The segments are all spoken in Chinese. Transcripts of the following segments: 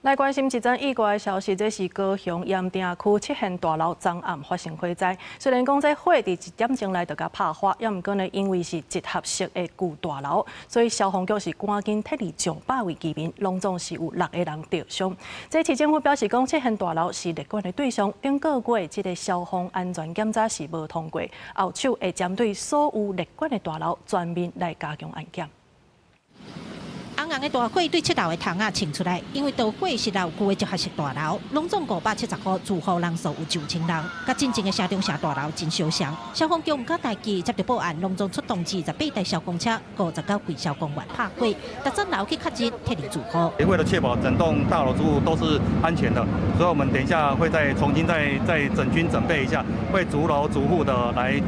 来关心一则意外的消息，这是高雄盐埕区七贤大楼昨暗发生火灾。虽然讲这火伫1点钟来就甲拍发，也毋过呢，因为是集合式的旧大楼，所以消防局是赶紧撤离上百位居民，拢总是有6个人受伤。这市政府表示讲，七贤大楼是列管的对象，顶个月这个消防安全检查是无通过，后手会针对所有列管的大楼全面来加强安检。 红红的大火对7楼的窗仔冲出来，因为导火是老旧的集合式大楼，拢总570户，住户人数有9000人。甲真正的城中社大楼真相像。消防局唔敢待机，接到报案，拢总出动28台消防车，59位消防员拍火，达整楼去确认撤离住户。为了确保整栋大楼住户都是安全的，所以我们等一下会再重新再整军准备一下，会逐楼逐户的来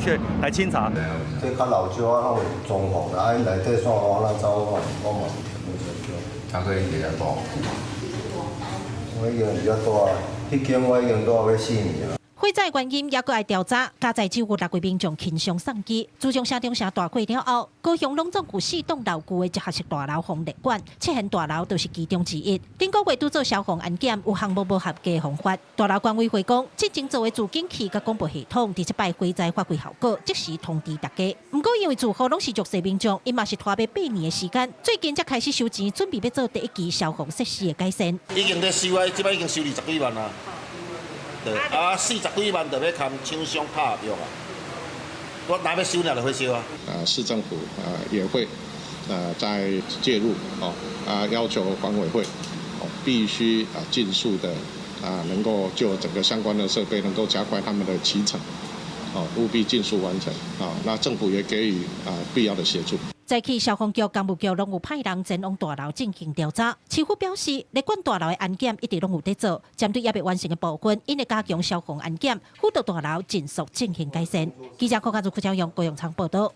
清查。这较老旧啊，有装潢啊，内底线路哪走我嘛。 他可以比较大，我已经比较大，迄间我已经住要4年了。 火灾原因也搁爱调查，加在只有6位民众轻伤送医。自从城中社大火了后，高雄拢总有4栋老旧的集合式大楼防列管，七贤大楼就是其中之一。顶个月拄做消防安检，有项目无合格的方法。大楼管委会讲，之前做的助警器甲广播系统，伫这摆火灾发挥效果，即时通知大家。不过因为住户拢是弱势民众，因嘛是拖要8年的时间，最近才开始收钱，准备要做第一期消防设施的改善。已经在收啊，即摆已经收20几万啦。 对啊，40几万就要看厂商拍药啊，我哪要收呢就会收啊。市政府也会在介入要求管委会必须尽速的能够就整个相关的设备能够加快他们的期程，务必尽速完成那政府也给予必要的协助。 早起消防局、工务局拢有派人前往大楼进行调查。市府表示，列管大楼的安检一直拢有在做，针对还未完成的部分，因会加强消防安检，辅导大楼尽速进行改善。记者柯家族副朝阳高永昌报道。